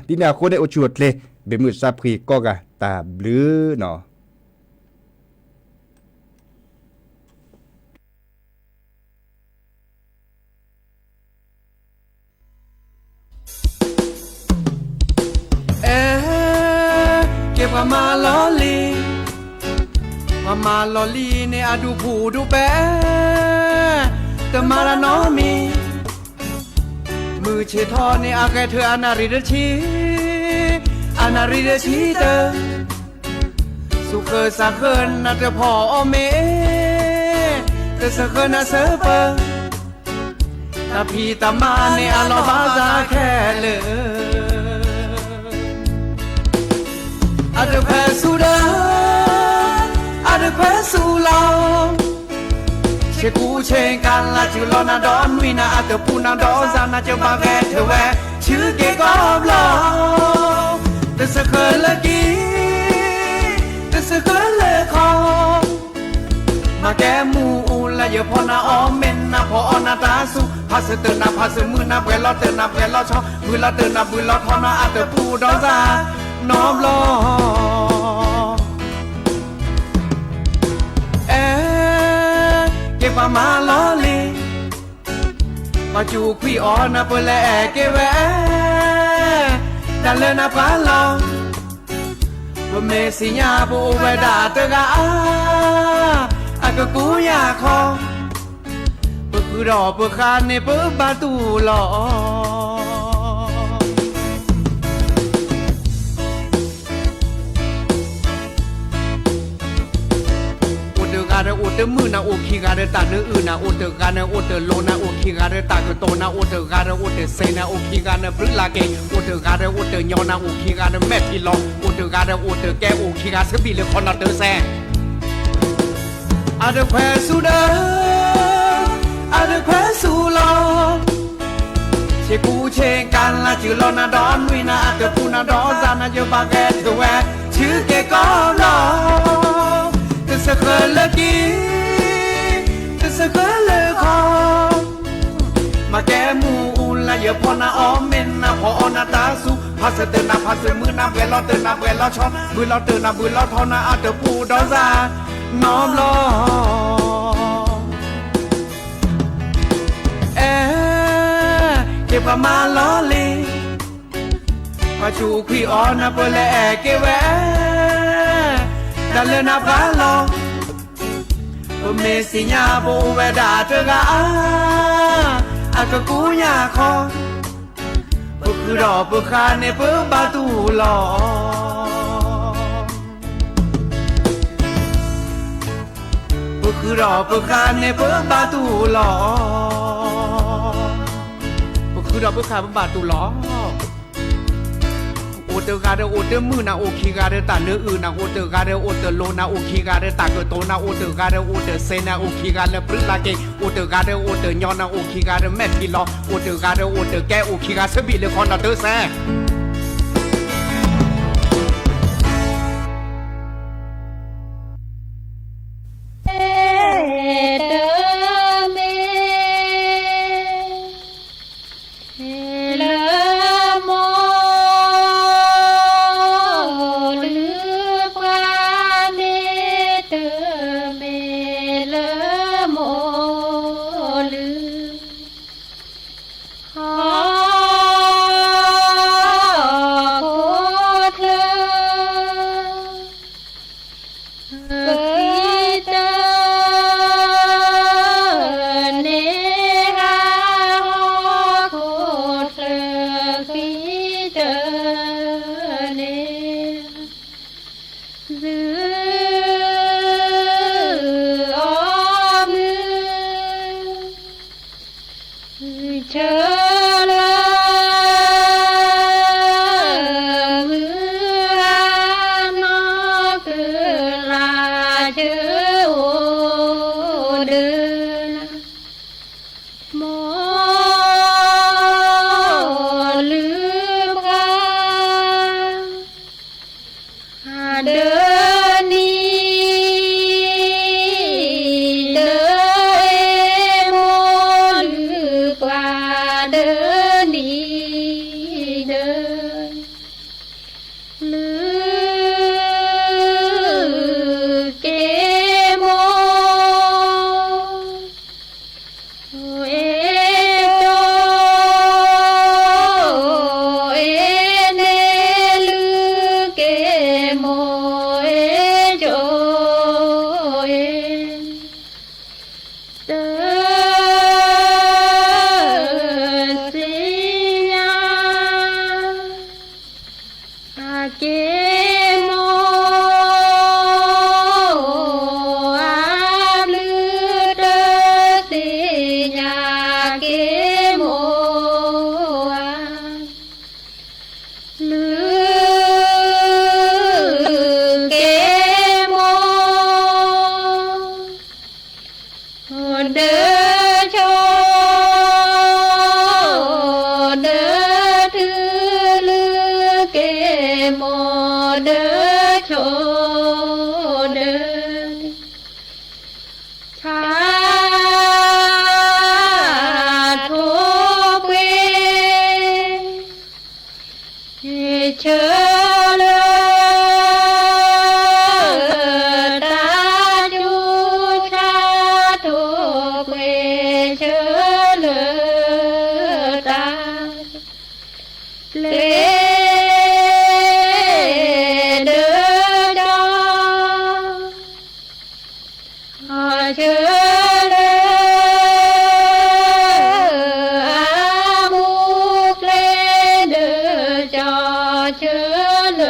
ดินาโคเดโอชวดเลเบมือซาพรีก็กะตาบลือเนาะเก็บมาลอลีมาลอลีในอาดูผูดูแปะแต่มาละน้อมีมือเชทอในอาแกเธออนาริเดชีอนาริเดชีเตอสุเคยสักเคินน่าจะพอเมแต่สักเคินน่าเสือเปอต ตาพีตามาในอาลอบาซาแค่เลยอาจจะแพ้สู้เดินอาจจะแพ้สู้เราเชกูเชงกันละจิลอนาดอนวินาอาจจะปูนาดอนซานาจะบาแกเธอแวชื่อเกกอบลอแต่สักคนละกี้แต่สักคนละคอมาแกมูละอย่าพอนาออมเมนนะพออนาตาสุพาสเตนะพาสมือนะเวลาเตนะเวลาชอมือละเตนะมือละทอนะอาจจะปูดอนซาน้อมลอเก็บมาล้อลีมาจูคุยออนะเปแลเกแวดันเลนะพาลอว่าเมสิญาปูเวดาเตกาอากกูอยากขอปะคือรอปะคานในปะบาตูหลอการโอเตมือนาโอคีการตาเนื้ออื่นนาโอเตการโอเตโลนาโอคีการตากโตนาโอเตการโอเตเซนาโอคีการบริลาเกโอเตการโอเตยอนาโอคีการแมทพิลอโอเตการโอเตแกโอคีการสบีเลคอนนาเตแซอาเดแควสูเดอาเดแควสูลอเชกูเชงกันละจือลอนาดอนวินาอาเตปูนาดอนซานาเยบาแกเทแวชื่อเกกอลอแต่สักคนละกี้แต่สักคนละคอมาแกมูละอย่าพอนาออมเมนนะพออนาตาสุพาสเตนะพาสมือนะเวลาเตนะเวลาชอมือเราเตนะมือเราทอนะอาจจะปูดอนซาน้อมลอเก็บมาล้อลีมาจูคุยออนะเปแลเกแวดันเลนะพาลอเมสิญาปูเวดาเตกาอากกูอยากขอปะคือรอปะคาในปะบาตูหลอปะคือรอปะคาในปะบาตูหลอปะคือรอปะคาปะบาตูหลอโอเตการโอเตมือนาโอคีการตาเนื้ออื่นนาโอเตการโอเตโลนาโอคีการตากโตนาโอเตการโอเตเซนาโอคีการปริลาเกโอเตการโอเตยอนาโอคีการแมทพิลอโอเตการโอเตแกโอคีการสบีเลคอนนาเตแซเ เดอโชเดอชาโทเวเชเลตาจูชาโทเวเชเลตาเลเดอจอเชเลมุกเลเดอจอเชเล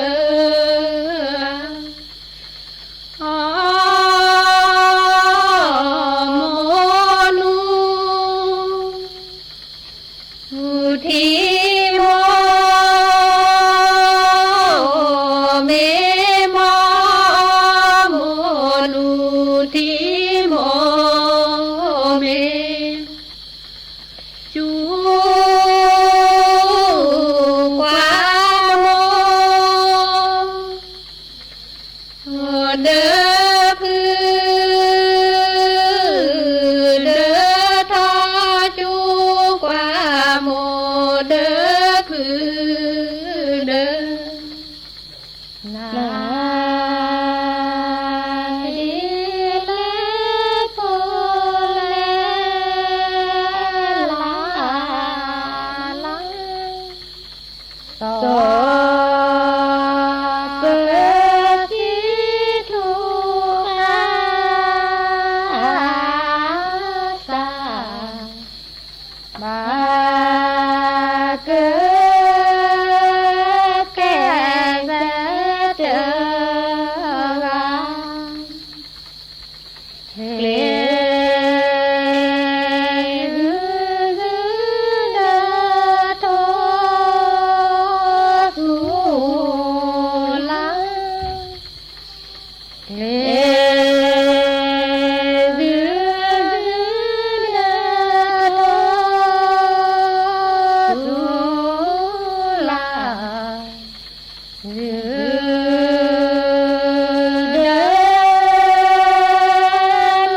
โมนูทีโมเมมอโมนูทีโมเมจูกวาโมเดอพืเดอทอจูกวาโมเดอพืเดอนาดีเลโพเลลาลาโตเปิดที่ทุกขาสาบาเกิดแก่เจอเกลเดโทสุลาเกลเดโทสุลาเด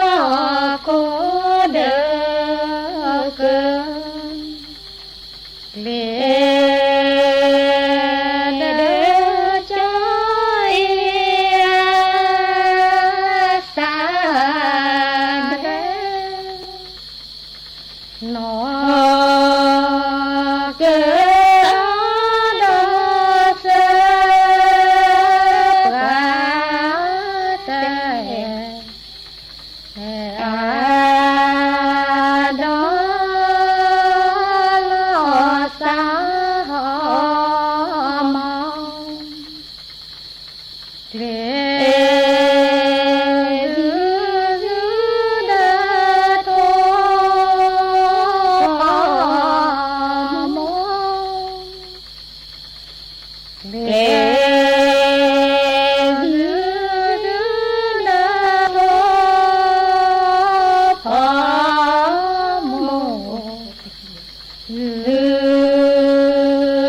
ลอโคเดเกเลเดจอยสาเดนอเกดเสปาเตอาดอลอสาหอมเกลเดโทโมเกลเดโทพอโม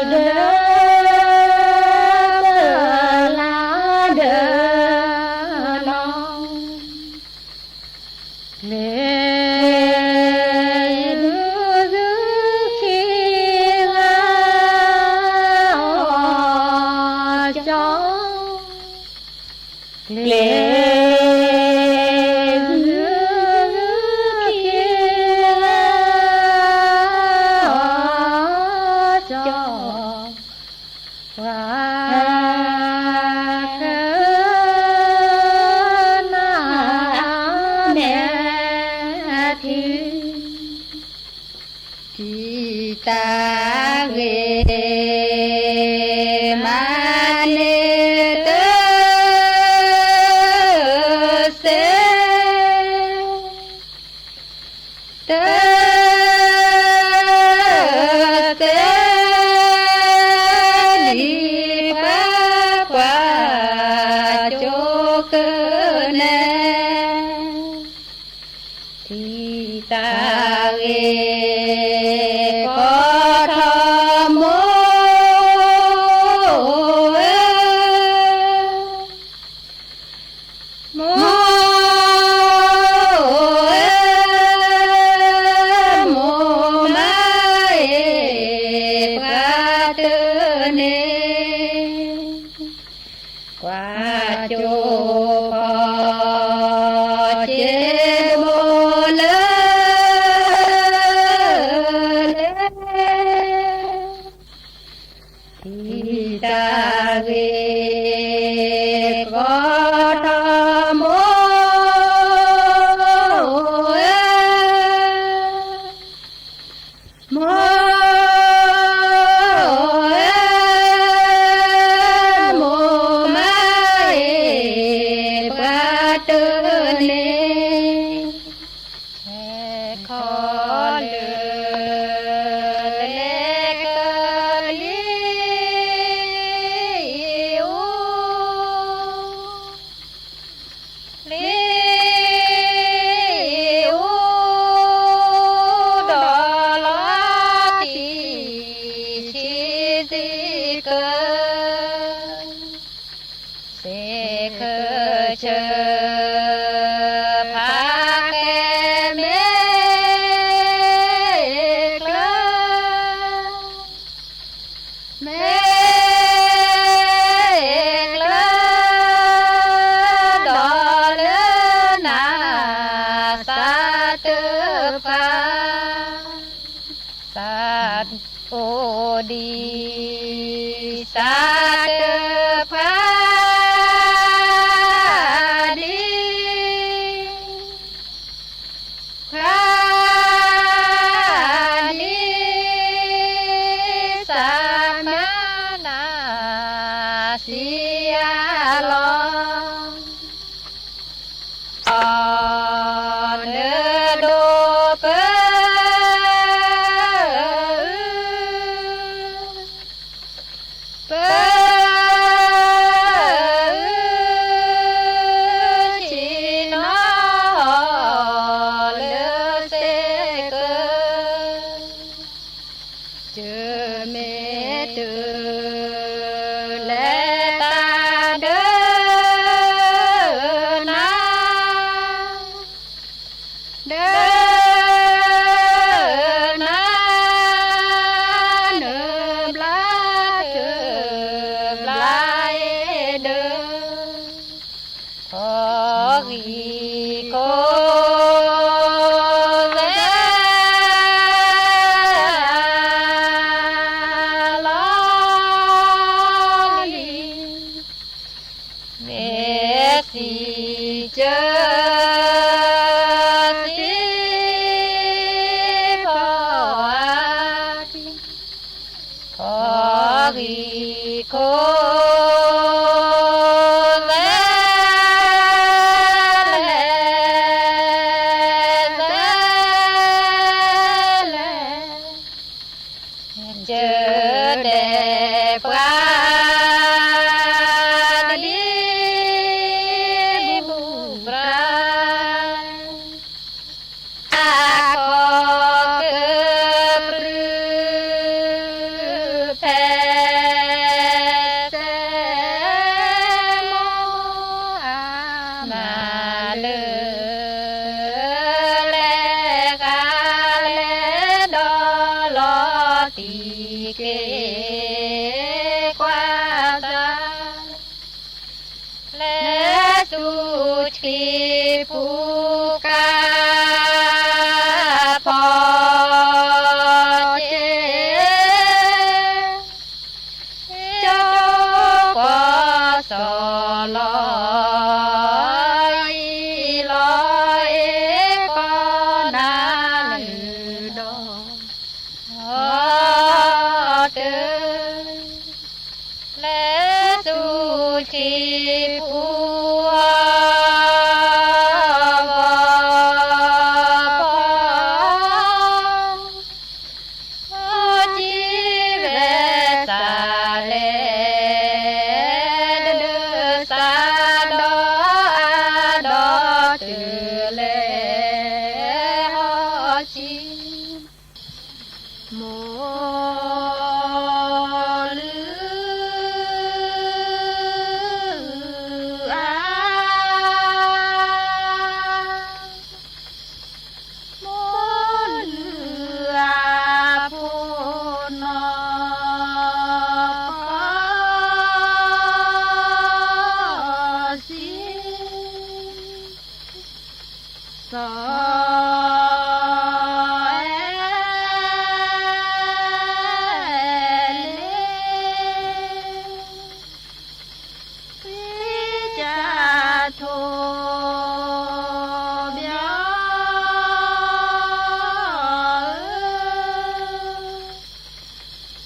เดลาเดนองเลดูคิงาจอเลดูคิงาจอว่าเธอนาแม่ทีกีตาเวมาเนเต เนกว่าโจพอเจโมเลที่ตาเวกอทโมโมโมมาเอปาเตเนแค่ขอเลือเล็กลิวลิวดอลาติชิซิเกเสกเชพาแกเมกลเมกลดอลนาสาตปาสาตโอดีสาตปาดีพาดีสามานาสิยาลองon do pe pe chi no le se ke chư mê từ lệ ta đơ na đơ na nơ bla chư bla đơ có ghi cô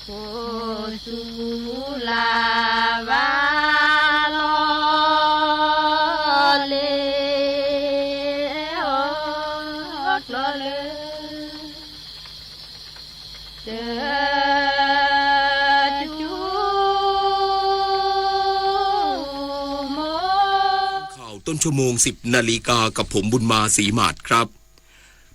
โคสุลาวาลอเลโอลอเลเจอจูโม ข่าวต้นชั่วโมง 10 นาฬิกากับผมบุญมาศรีหมาดครับ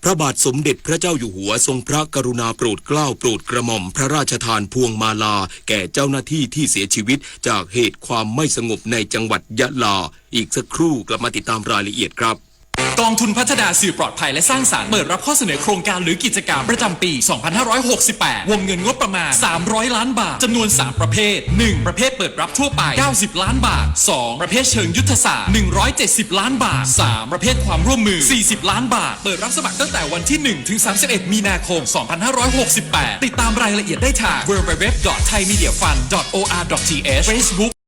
พระบาทสมเด็จพระเจ้าอยู่หัวทรงพระกรุณาโปรดเกล้าโปรดกระหม่อมพระราชทานพวงมาลาแก่เจ้าหน้าที่ที่เสียชีวิตจากเหตุความไม่สงบในจังหวัดยะลาอีกสักครู่กลับมาติดตามรายละเอียดครับ กองทุนพัฒนาสื่อปลอดภัยและสร้างสรรค์เปิดรับข้อเสนอโครงการหรือกิจกรรมประจำปี 2568 วงเงินงบประมาณ 300 ล้านบาท จำนวน 3 ประเภท 1. ประเภทเปิดรับทั่วไป 90 ล้านบาท 2. ประเภทเชิงยุทธศาสตร์ 170 ล้านบาท 3. ประเภทความร่วมมือ 40 ล้านบาท เปิดรับสมัครตั้งแต่วันที่ 1 ถึง 31 มีนาคม 2568 ติดตามรายละเอียดได้ทาง www.thaimediafund.or.th Facebook